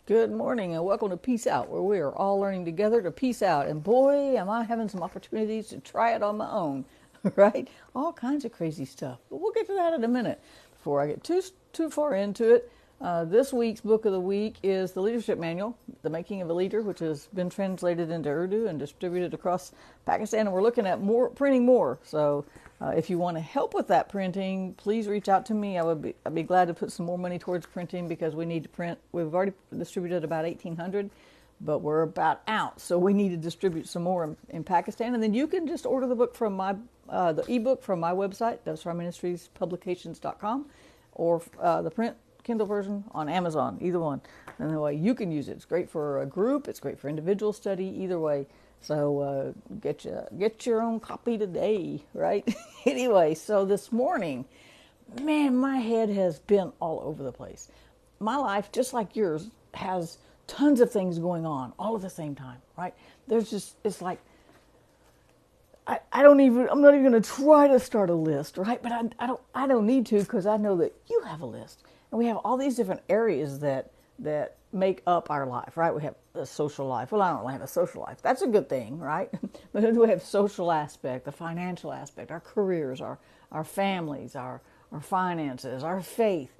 Good morning and welcome to Peace Out, where we are all learning together to peace out. And boy, am I having some opportunities to try it on my own, right? All kinds of crazy stuff. But we'll get to that in a minute. Before I get too far into it, this week's book of the week is the Leadership Manual, The Making of a Leader, which has been translated into Urdu and distributed across Pakistan. And we're looking at printing more. So if you want to help with that printing, please reach out to me. I'd be glad to put some more money towards printing because we need to print. We've already distributed about 1,800, but we're about out. So we need to distribute some more in Pakistan. And then you can just order the book from the ebook from my website, devstarministriespublications.com, or the print Kindle version on Amazon, either one. And the way you can use it. It's great for a group. It's great for individual study, either way. So get your own copy today, right? Anyway, so this morning, man, my head has been all over the place. My life, just like yours, has tons of things going on all at the same time, right? It's like, I'm not even going to try to start a list, right? But I don't need to, because I know that you have a list. And we have all these different areas that make up our life, right? We have a social life. Well, I don't really have a social life. That's a good thing, right? But then we have social aspect, the financial aspect, our careers, our families, our finances, our faith.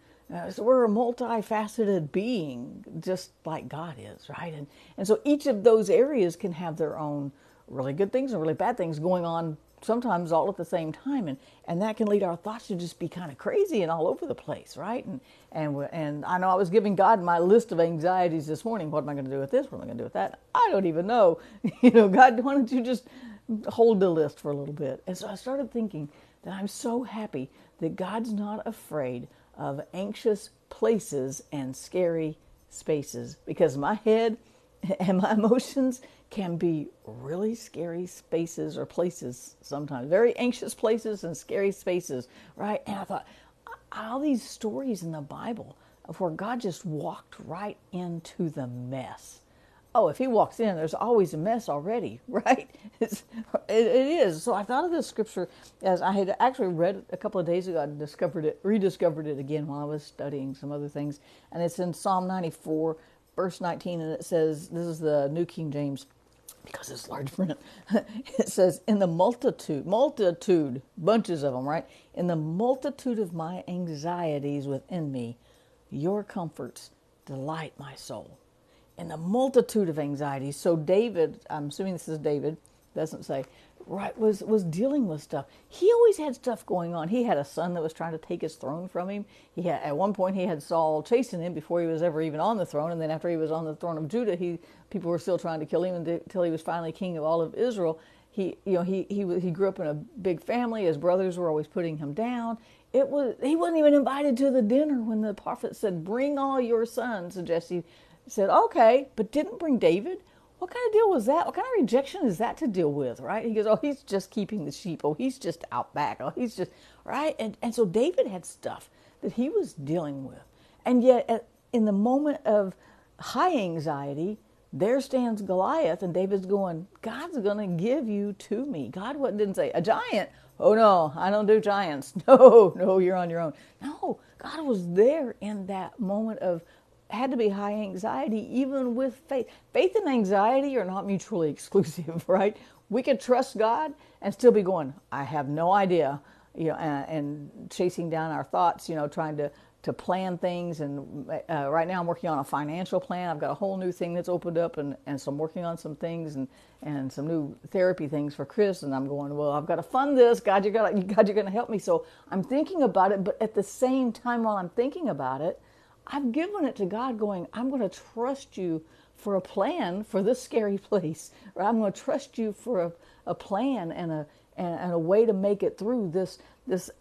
So we're a multifaceted being, just like God is, right? And so each of those areas can have their own really good things and really bad things going on, sometimes all at the same time, and that can lead our thoughts to just be kind of crazy and all over the place, right? And I know I was giving God my list of anxieties this morning. What am I going to do with this? What am I going to do with that? I don't even know. God, why don't you just hold the list for a little bit? And so I started thinking that I'm so happy that God's not afraid of anxious places and scary spaces, because my head and my emotions can be really scary spaces or places sometimes, very anxious places and scary spaces, right? And I thought, all these stories in the Bible of where God just walked right into the mess. Oh, if he walks in, there's always a mess already, right? It is. So I thought of this scripture as I had actually read it a couple of days ago. I rediscovered it again while I was studying some other things. And it's in Psalm 94, verse 19, and it says, this is the New King James, because it's large print. It says, in the multitude, bunches of them, right? In the multitude of my anxieties within me, your comforts delight my soul. In the multitude of anxieties. So David, I'm assuming this is David, doesn't say, right, was dealing with stuff. He always had stuff going on. He had a son that was trying to take his throne from him. At one point he had Saul chasing him before he was ever even on the throne, and then after he was on the throne of Judah, people were still trying to kill him until he was finally king of all of Israel. He grew up in a big family. His brothers were always putting him down. He wasn't even invited to the dinner when the prophet said, "Bring all your sons." And Jesse said, "Okay," but didn't bring David. What kind of deal was that? What kind of rejection is that to deal with, right? He goes, "Oh, he's just keeping the sheep. Oh, he's just out back. Oh, he's just," right? And so David had stuff that he was dealing with. And yet, in the moment of high anxiety, there stands Goliath, and David's going, "God's going to give you to me." God didn't say, "A giant? Oh, no, I don't do giants." No, you're on your own. No, God was there in that moment of, had to be high anxiety, even with faith. Faith and anxiety are not mutually exclusive, right? We can trust God and still be going, "I have no idea," and chasing down our thoughts, trying to plan things. And right now I'm working on a financial plan. I've got a whole new thing that's opened up, and so I'm working on some things and some new therapy things for Chris. And I'm going, well, I've got to fund this. God, you're going to help me. So I'm thinking about it, but at the same time, while I'm thinking about it, I've given it to God, going, I'm going to trust you for a plan for this scary place, or I'm going to trust you for a plan and a way to make it through this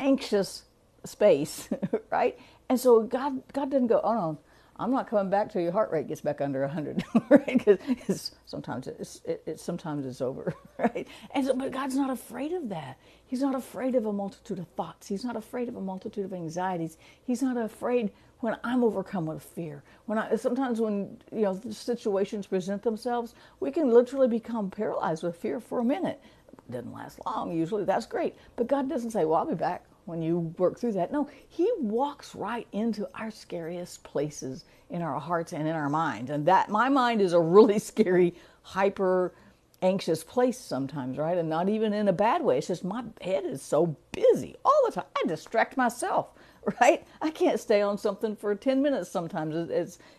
anxious space, right? And so God didn't go, "Oh no, I'm not coming back till your heart rate gets back under 100, right?" Because sometimes it's over, right? And so, but God's not afraid of that. He's not afraid of a multitude of thoughts. He's not afraid of a multitude of anxieties. He's not afraid when I'm overcome with fear. Sometimes when situations present themselves, we can literally become paralyzed with fear for a minute. It doesn't last long usually. That's great, but God doesn't say, "Well, I'll be back." when you work through that. No, he walks right into our scariest places in our hearts and in our minds. And that, my mind is a really scary, hyper anxious place sometimes, right? And not even in a bad way. It's just my head is so busy all the time. I distract myself, right? I can't stay on something for 10 minutes sometimes.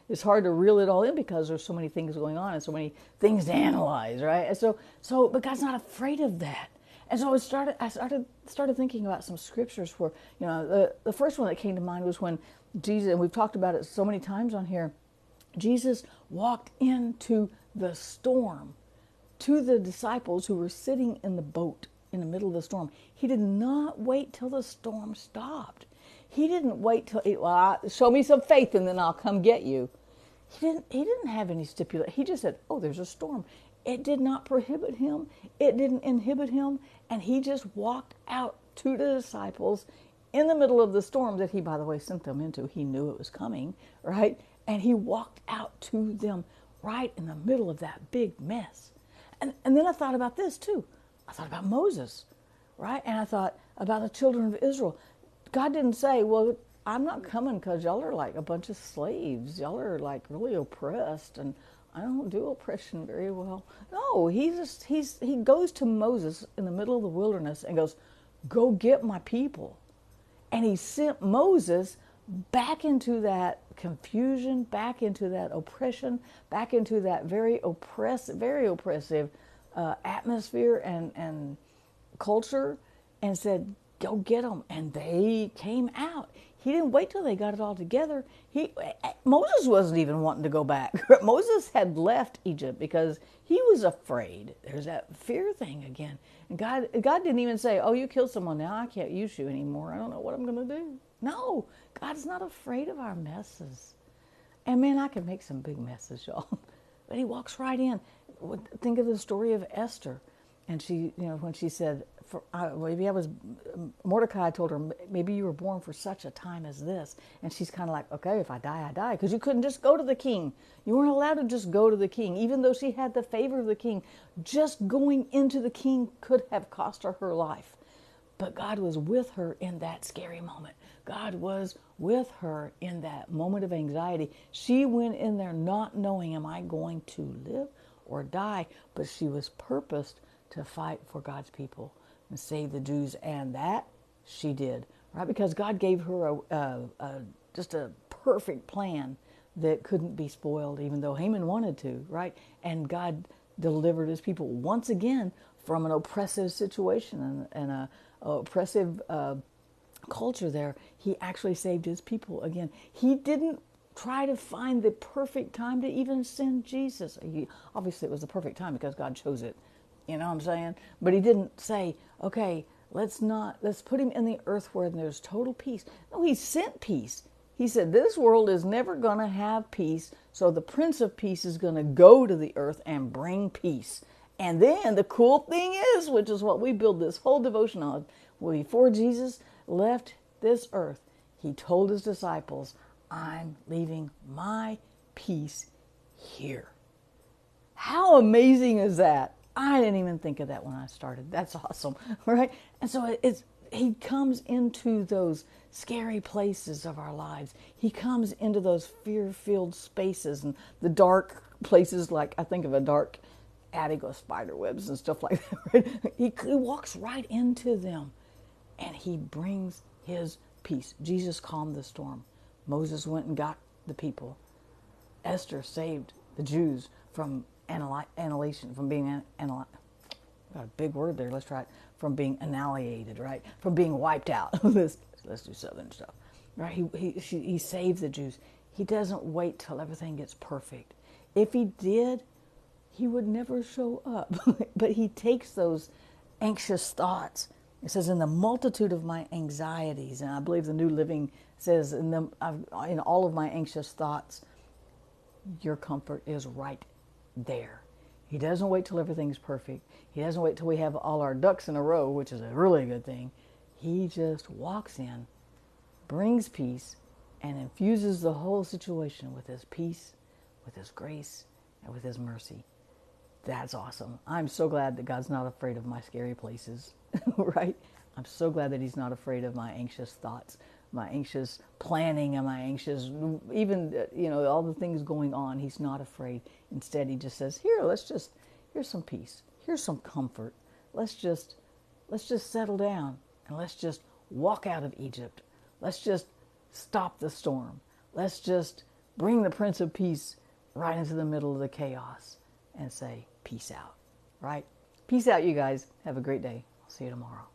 It's hard to reel it all in because there's so many things going on and so many things to analyze, right? And but God's not afraid of that. And so I started thinking about some scriptures where, the first one that came to mind was when Jesus, and we've talked about it so many times on here, Jesus walked into the storm to the disciples who were sitting in the boat in the middle of the storm. He did not wait till the storm stopped. He didn't wait till, show me some faith and then I'll come get you. He didn't have any stipulation. He just said, oh, there's a storm. It did not prohibit him. It didn't inhibit him. And he just walked out to the disciples in the middle of the storm that he, by the way, sent them into. He knew it was coming, right? And he walked out to them right in the middle of that big mess. And then I thought about this too. I thought about Moses, right? And I thought about the children of Israel. God didn't say, well, I'm not coming because y'all are like a bunch of slaves. Y'all are like really oppressed and I don't do oppression very well. No, he goes to Moses in the middle of the wilderness and goes, go get my people. And he sent Moses back into that confusion, back into that oppression, back into that very oppressive atmosphere and culture, and said, go get them. And they came out. He didn't wait till they got it all together. Moses wasn't even wanting to go back. Moses had left Egypt because he was afraid. There's that fear thing again. And God didn't even say, oh, you killed someone, now I can't use you anymore. I don't know what I'm going to do. No, God's not afraid of our messes. And man, I can make some big messes, y'all. But he walks right in. Think of the story of Esther. And she, when she said, Mordecai told her, maybe you were born for such a time as this. And she's kind of like, okay, if I die, I die. Because you couldn't just go to the king. You weren't allowed to just go to the king. Even though she had the favor of the king, just going into the king could have cost her life. But God was with her in that scary moment. God was with her in that moment of anxiety. She went in there not knowing, am I going to live or die? But she was purposed to fight for God's people and save the Jews, and that she did, right? Because God gave her just a perfect plan that couldn't be spoiled, even though Haman wanted to, right? And God delivered his people once again from an oppressive situation and a oppressive culture there. He actually saved his people again. He didn't try to find the perfect time to even send Jesus. Obviously, it was the perfect time because God chose it. You know what I'm saying? But he didn't say, okay, let's put him in the earth where there's total peace. No, he sent peace. He said, this world is never going to have peace, so the Prince of Peace is going to go to the earth and bring peace. And then the cool thing is, which is what we build this whole devotion on, before Jesus left this earth, he told his disciples, I'm leaving my peace here. How amazing is that? I didn't even think of that when I started. That's awesome, right? And so he comes into those scary places of our lives. He comes into those fear-filled spaces and the dark places, like I think of a dark attic with spider webs and stuff like that, right? He walks right into them and he brings his peace. Jesus calmed the storm. Moses went and got the people. Esther saved the Jews from annihilation, from being got a big word there. Let's try it. From being annihilated, right? From being wiped out. let's do Southern stuff, right? He saved the Jews. He doesn't wait till everything gets perfect. If he did, he would never show up. But he takes those anxious thoughts. It says, in the multitude of my anxieties, and I believe the New Living says, in all of my anxious thoughts, your comfort is right there. He doesn't wait till everything's perfect. He doesn't wait till we have all our ducks in a row, which is a really good thing. He just walks in, brings peace, and infuses the whole situation with his peace, with his grace, and with his mercy. That's awesome. I'm so glad that God's not afraid of my scary places, right? I'm so glad that he's not afraid of my anxious thoughts, my anxious planning, and my anxious, even, all the things going on. He's not afraid. Instead, he just says, here's some peace. Here's some comfort. Let's just settle down and let's just walk out of Egypt. Let's just stop the storm. Let's just bring the Prince of Peace right into the middle of the chaos and say, peace out, right? Peace out, you guys. Have a great day. I'll see you tomorrow.